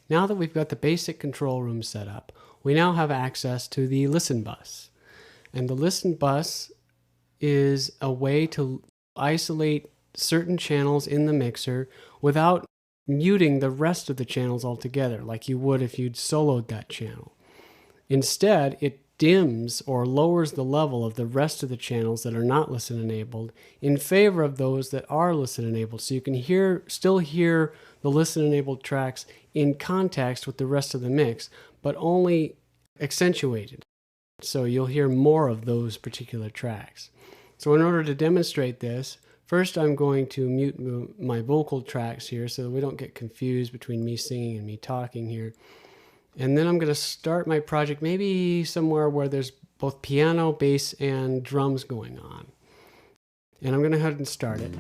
Now that we've got the basic control room set up, we now have access to the listen bus. And the listen bus is a way to isolate certain channels in the mixer without muting the rest of the channels altogether, like you would if you'd soloed that channel. Instead, it dims or lowers the level of the rest of the channels that are not listen enabled in favor of those that are listen enabled. So you can still hear the listen enabled tracks in context with the rest of the mix, but only accentuated. So you'll hear more of those particular tracks. So in order to demonstrate this, first I'm going to mute my vocal tracks here so that we don't get confused between me singing and me talking here. And then I'm going to start my project maybe somewhere where there's both piano, bass, and drums going on. And I'm going to go ahead and start it.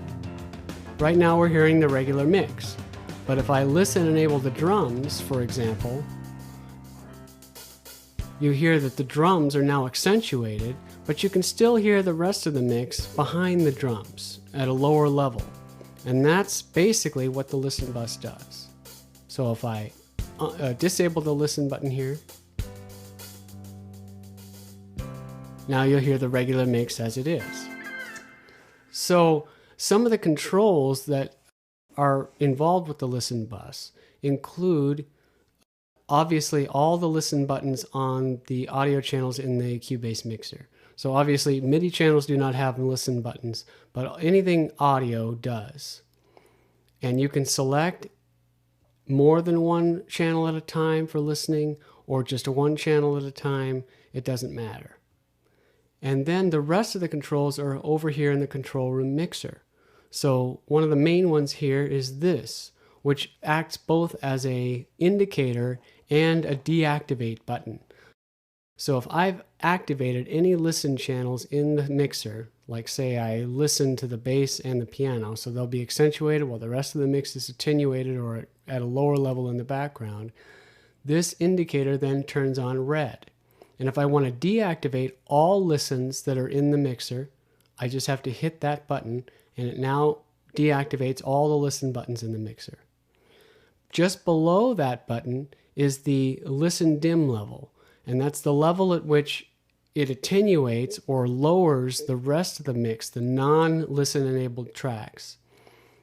Right now we're hearing the regular mix. But if I listen and enable the drums, for example, you hear that the drums are now accentuated, but you can still hear the rest of the mix behind the drums at a lower level. And that's basically what the listen bus does. So if I disable the listen button here, now you'll hear the regular mix as it is. So some of the controls that are involved with the listen bus include obviously all the listen buttons on the audio channels in the Cubase mixer. So obviously MIDI channels do not have listen buttons, but anything audio does. And you can select more than one channel at a time for listening, or just one channel at a time. It doesn't matter. And then the rest of the controls are over here in the control room mixer. So one of the main ones here is this, which acts both as an indicator and a deactivate button. So if I've activated any listen channels in the mixer, like say I listen to the bass and the piano, so they'll be accentuated while the rest of the mix is attenuated or at a lower level in the background, this indicator then turns on red. And if I want to deactivate all listens that are in the mixer, I just have to hit that button and it now deactivates all the listen buttons in the mixer. Just below that button is the listen dim level, and that's the level at which it attenuates or lowers the rest of the mix, the non-listen enabled tracks.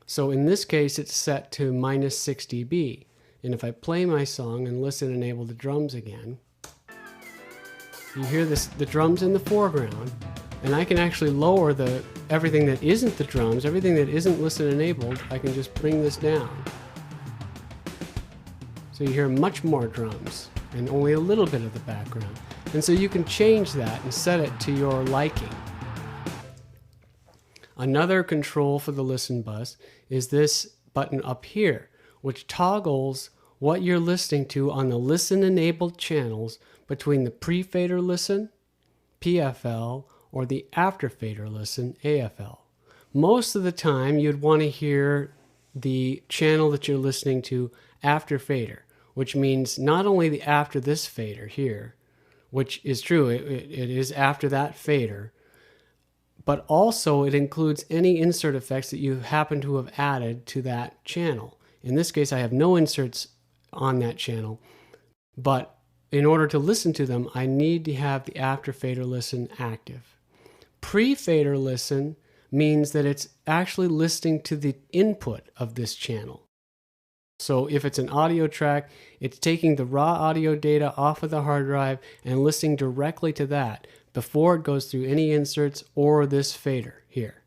So in this case, it's set to -6 dB. And if I play my song and listen and enable the drums again, you hear the drums in the foreground, and I can actually lower everything that isn't the drums, everything that isn't listen enabled, I can just bring this down. So you hear much more drums and only a little bit of the background. And so you can change that and set it to your liking. Another control for the listen bus is this button up here, which toggles what you're listening to on the listen enabled channels between the pre-fader listen, PFL, or the after fader listen, AFL. Most of the time you'd want to hear the channel that you're listening to after fader, which means not only the after this fader here, which is true, it is after that fader, but also it includes any insert effects that you happen to have added to that channel. In this case, I have no inserts on that channel, but in order to listen to them, I need to have the after fader listen active. Pre-fader listen means that it's actually listening to the input of this channel. So if it's an audio track, it's taking the raw audio data off of the hard drive and listening directly to that before it goes through any inserts or this fader here.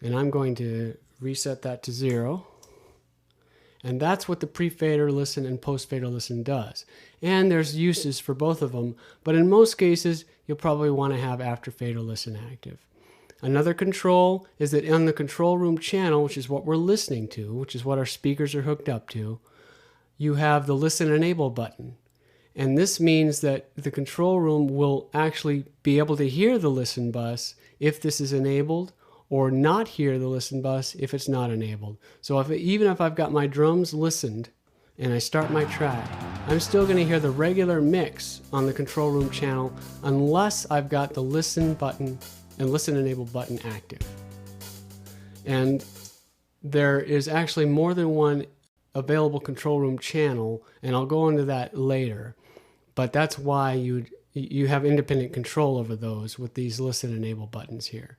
And I'm going to reset that to 0. And that's what the pre-fader listen and post-fader listen does. And there's uses for both of them, but in most cases, you'll probably want to have after fader listen active. Another control is that on the control room channel, which is what we're listening to, which is what our speakers are hooked up to, you have the listen enable button. And this means that the control room will actually be able to hear the listen bus if this is enabled, or not hear the listen bus if it's not enabled. So even if I've got my drums listened and I start my track, I'm still going to hear the regular mix on the control room channel unless I've got the listen button and listen enable button active. And there is actually more than one available control room channel, and I'll go into that later. But that's why you have independent control over those with these listen enable buttons here.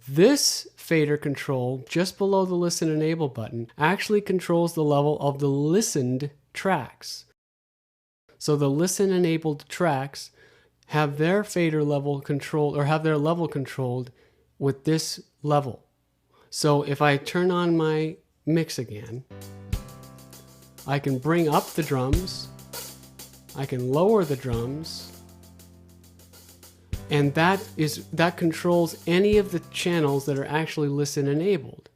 This fader control just below the listen enable button actually controls the level of the listened tracks. So the listen enabled tracks have their fader level controlled, or have their level controlled with this level. So if I turn on my mix again, I can bring up the drums, I can lower the drums, and that controls any of the channels that are actually listen enabled.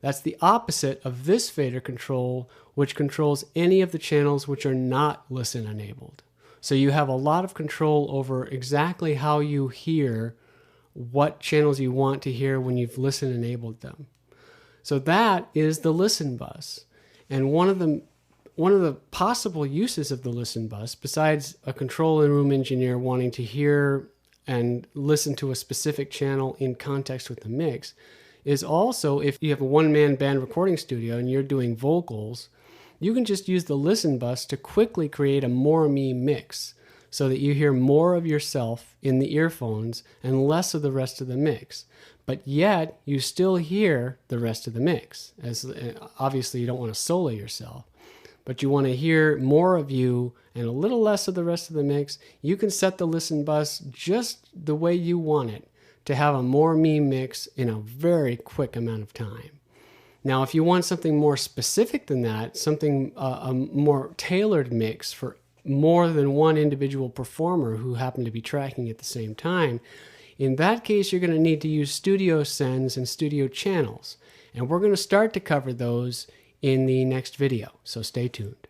That's the opposite of this fader control, which controls any of the channels which are not listen enabled. So you have a lot of control over exactly how you hear what channels you want to hear when you've listen enabled them. So that is the listen bus. And one of the possible uses of the listen bus, besides a control room engineer wanting to hear and listen to a specific channel in context with the mix, is also if you have a one-man band recording studio and you're doing vocals, you can just use the listen bus to quickly create a more me mix so that you hear more of yourself in the earphones and less of the rest of the mix. But yet you still hear the rest of the mix. As obviously you don't want to solo yourself, but you want to hear more of you and a little less of the rest of the mix. You can set the listen bus just the way you want it to have a more me mix in a very quick amount of time. Now, if you want something more specific than that, something a more tailored mix for more than one individual performer who happen to be tracking at the same time, in that case, you're going to need to use studio sends and studio channels. And we're going to start to cover those in the next video, so stay tuned.